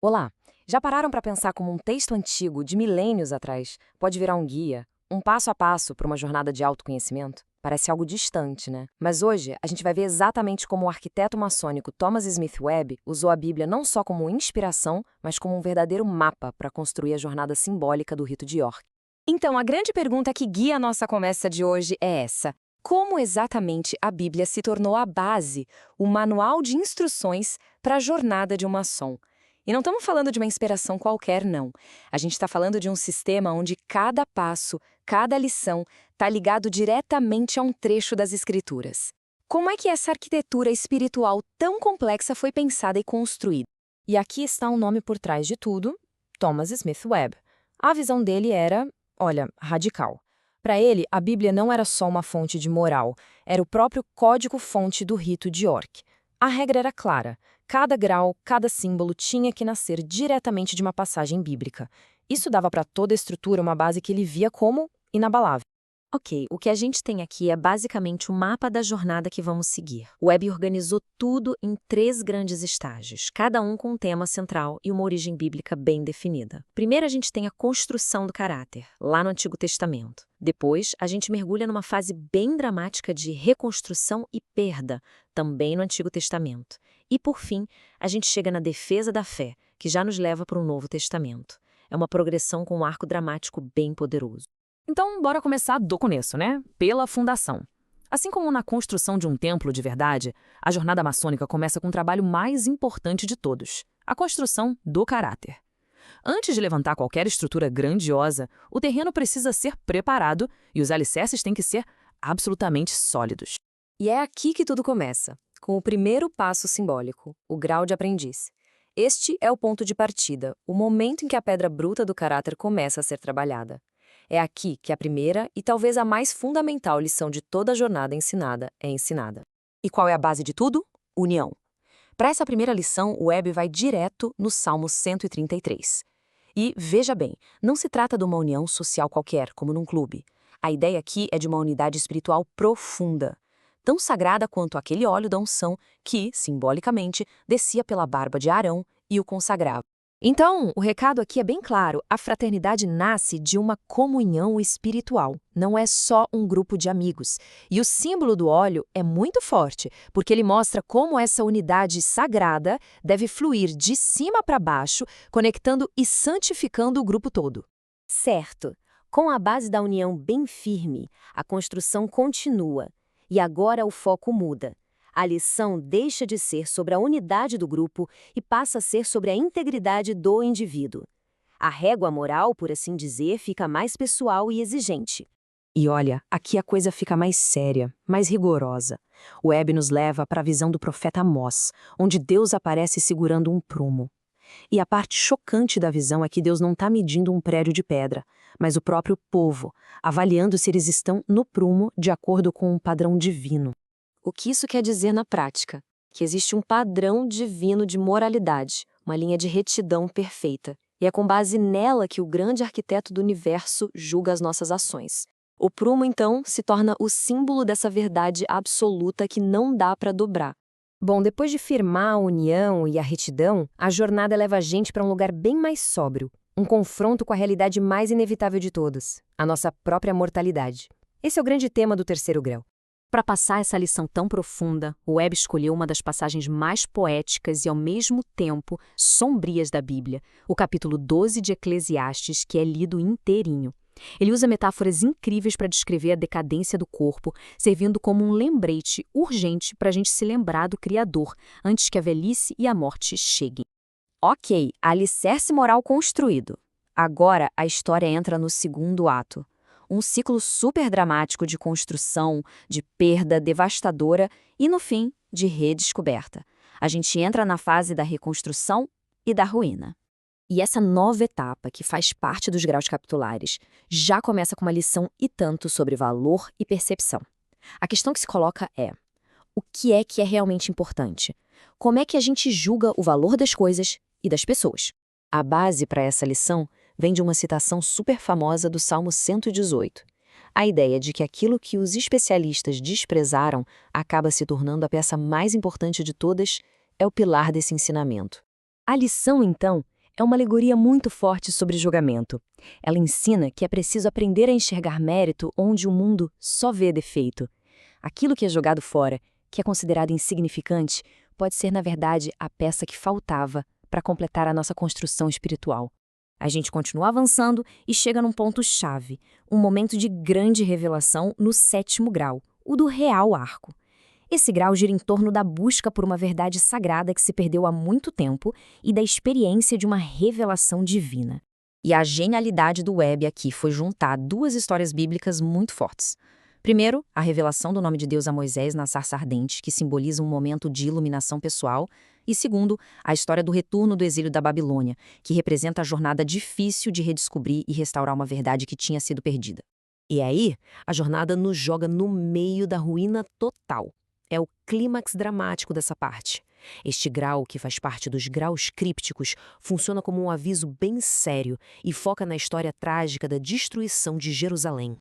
Olá! Já pararam para pensar como um texto antigo, de milênios atrás, pode virar um guia, um passo a passo para uma jornada de autoconhecimento? Parece algo distante, né? Mas hoje a gente vai ver exatamente como o arquiteto maçônico Thomas Smith Webb usou a Bíblia não só como inspiração, mas como um verdadeiro mapa para construir a jornada simbólica do rito de York. Então, a grande pergunta que guia a nossa conversa de hoje é essa: como exatamente a Bíblia se tornou a base, o manual de instruções para a jornada de um maçom? E não estamos falando de uma inspiração qualquer, não. A gente está falando de um sistema onde cada passo, cada lição, está ligado diretamente a um trecho das Escrituras. Como é que essa arquitetura espiritual tão complexa foi pensada e construída? E aqui está um nome por trás de tudo: Thomas Smith Webb. A visão dele era, olha, radical. Para ele, a Bíblia não era só uma fonte de moral, era o próprio código-fonte do rito de York. A regra era clara: cada grau, cada símbolo tinha que nascer diretamente de uma passagem bíblica. Isso dava para toda a estrutura uma base que ele via como inabalável. Ok, o que a gente tem aqui é basicamente o mapa da jornada que vamos seguir. O Webb organizou tudo em 3 grandes estágios, cada um com um tema central e uma origem bíblica bem definida. Primeiro a gente tem a construção do caráter, lá no Antigo Testamento. Depois, a gente mergulha numa fase bem dramática de reconstrução e perda, também no Antigo Testamento. E, por fim, a gente chega na defesa da fé, que já nos leva para o Novo Testamento. É uma progressão com um arco dramático bem poderoso. Então, bora começar do começo, né? Pela fundação. Assim como na construção de um templo de verdade, a jornada maçônica começa com o trabalho mais importante de todos: a construção do caráter. Antes de levantar qualquer estrutura grandiosa, o terreno precisa ser preparado e os alicerces têm que ser absolutamente sólidos. E é aqui que tudo começa, com o primeiro passo simbólico, o grau de aprendiz. Este é o ponto de partida, o momento em que a pedra bruta do caráter começa a ser trabalhada. É aqui que a primeira e talvez a mais fundamental lição de toda a jornada ensinada é ensinada. E qual é a base de tudo? União. Para essa primeira lição, o Webb vai direto no Salmo 133. E, veja bem, não se trata de uma união social qualquer, como num clube. A ideia aqui é de uma unidade espiritual profunda, tão sagrada quanto aquele óleo da unção que, simbolicamente, descia pela barba de Arão e o consagrava. Então, o recado aqui é bem claro: a fraternidade nasce de uma comunhão espiritual, não é só um grupo de amigos. E o símbolo do óleo é muito forte, porque ele mostra como essa unidade sagrada deve fluir de cima para baixo, conectando e santificando o grupo todo. Certo. Com a base da união bem firme, a construção continua. E agora o foco muda. A lição deixa de ser sobre a unidade do grupo e passa a ser sobre a integridade do indivíduo. A régua moral, por assim dizer, fica mais pessoal e exigente. E olha, aqui a coisa fica mais séria, mais rigorosa. O Webb nos leva para a visão do profeta Amós, onde Deus aparece segurando um prumo. E a parte chocante da visão é que Deus não está medindo um prédio de pedra, mas o próprio povo, avaliando se eles estão no prumo de acordo com um padrão divino. O que isso quer dizer na prática? Que existe um padrão divino de moralidade, uma linha de retidão perfeita. E é com base nela que o grande arquiteto do universo julga as nossas ações. O prumo, então, se torna o símbolo dessa verdade absoluta que não dá para dobrar. Bom, depois de firmar a união e a retidão, a jornada leva a gente para um lugar bem mais sóbrio, um confronto com a realidade mais inevitável de todas, a nossa própria mortalidade. Esse é o grande tema do terceiro grau. Para passar essa lição tão profunda, o Webb escolheu uma das passagens mais poéticas e, ao mesmo tempo, sombrias da Bíblia, o capítulo 12 de Eclesiastes, que é lido inteirinho. Ele usa metáforas incríveis para descrever a decadência do corpo, servindo como um lembrete urgente para a gente se lembrar do Criador, antes que a velhice e a morte cheguem. Ok, alicerce moral construído. Agora a história entra no segundo ato. Um ciclo super dramático de construção, de perda devastadora e, no fim, de redescoberta. A gente entra na fase da reconstrução e da ruína. E essa nova etapa, que faz parte dos graus capitulares, já começa com uma lição e tanto sobre valor e percepção. A questão que se coloca é: o que é realmente importante? Como é que a gente julga o valor das coisas e das pessoas? A base para essa lição vem de uma citação super famosa do Salmo 118. A ideia de que aquilo que os especialistas desprezaram acaba se tornando a peça mais importante de todas é o pilar desse ensinamento. A lição, então, é uma alegoria muito forte sobre julgamento. Ela ensina que é preciso aprender a enxergar mérito onde o mundo só vê defeito. Aquilo que é jogado fora, que é considerado insignificante, pode ser, na verdade, a peça que faltava para completar a nossa construção espiritual. A gente continua avançando e chega num ponto-chave, um momento de grande revelação no 7º grau, o do real arco. Esse grau gira em torno da busca por uma verdade sagrada que se perdeu há muito tempo e da experiência de uma revelação divina. E a genialidade do Webb aqui foi juntar duas histórias bíblicas muito fortes. Primeiro, a revelação do nome de Deus a Moisés na sarça ardente, que simboliza um momento de iluminação pessoal. E segundo, a história do retorno do exílio da Babilônia, que representa a jornada difícil de redescobrir e restaurar uma verdade que tinha sido perdida. E aí, a jornada nos joga no meio da ruína total. É o clímax dramático dessa parte. Este grau, que faz parte dos graus crípticos, funciona como um aviso bem sério e foca na história trágica da destruição de Jerusalém.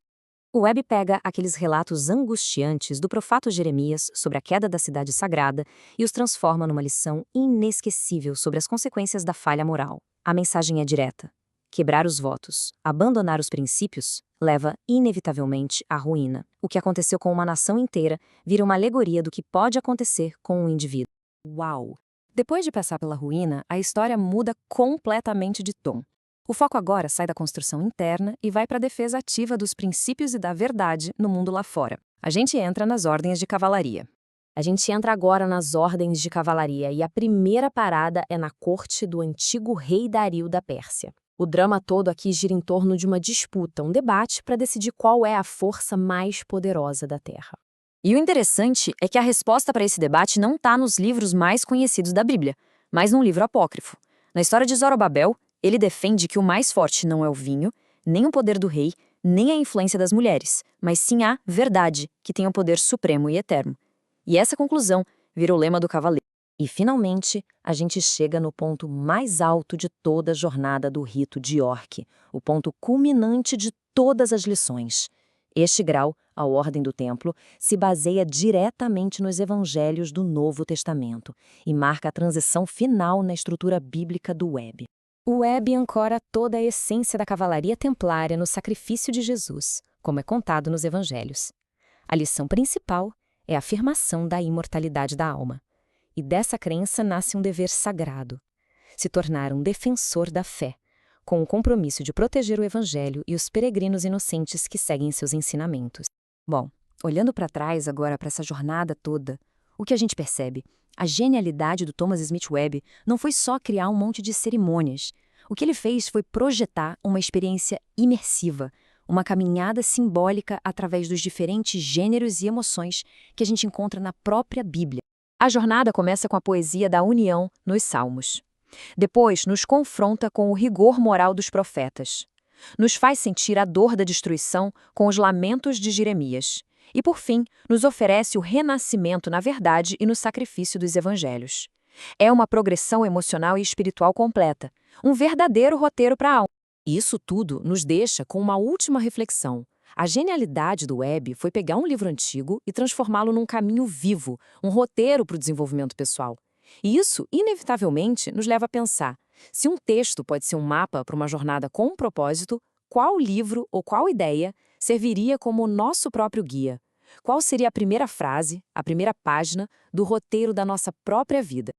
O Webb pega aqueles relatos angustiantes do profeta Jeremias sobre a queda da cidade sagrada e os transforma numa lição inesquecível sobre as consequências da falha moral. A mensagem é direta. Quebrar os votos, abandonar os princípios, leva inevitavelmente à ruína. O que aconteceu com uma nação inteira vira uma alegoria do que pode acontecer com um indivíduo. Uau! Depois de passar pela ruína, a história muda completamente de tom. O foco agora sai da construção interna e vai para a defesa ativa dos princípios e da verdade no mundo lá fora. A gente entra nas ordens de cavalaria. E a primeira parada é na corte do antigo rei Dario da Pérsia. O drama todo aqui gira em torno de uma disputa, um debate para decidir qual é a força mais poderosa da Terra. E o interessante é que a resposta para esse debate não está nos livros mais conhecidos da Bíblia, mas num livro apócrifo. Na história de Zorobabel, ele defende que o mais forte não é o vinho, nem o poder do rei, nem a influência das mulheres, mas sim a verdade, que tem o poder supremo e eterno. E essa conclusão vira o lema do cavaleiro. E, finalmente, a gente chega no ponto mais alto de toda a jornada do rito de York, o ponto culminante de todas as lições. Este grau, a ordem do templo, se baseia diretamente nos evangelhos do Novo Testamento e marca a transição final na estrutura bíblica do Webb. O Webb ancora toda a essência da cavalaria templária no sacrifício de Jesus, como é contado nos evangelhos. A lição principal é a afirmação da imortalidade da alma. E dessa crença nasce um dever sagrado, se tornar um defensor da fé, com o compromisso de proteger o evangelho e os peregrinos inocentes que seguem seus ensinamentos. Bom, olhando para trás agora para essa jornada toda, o que a gente percebe? A genialidade do Thomas Smith Webb não foi só criar um monte de cerimônias. O que ele fez foi projetar uma experiência imersiva, uma caminhada simbólica através dos diferentes gêneros e emoções que a gente encontra na própria Bíblia. A jornada começa com a poesia da união nos Salmos. Depois, nos confronta com o rigor moral dos profetas. Nos faz sentir a dor da destruição com os lamentos de Jeremias. E, por fim, nos oferece o renascimento na verdade e no sacrifício dos evangelhos. É uma progressão emocional e espiritual completa, um verdadeiro roteiro para a alma. Isso tudo nos deixa com uma última reflexão. A genialidade do Webb foi pegar um livro antigo e transformá-lo num caminho vivo, um roteiro para o desenvolvimento pessoal. E isso, inevitavelmente, nos leva a pensar, se um texto pode ser um mapa para uma jornada com um propósito, qual livro ou qual ideia serviria como o nosso próprio guia? Qual seria a primeira frase, a primeira página do roteiro da nossa própria vida?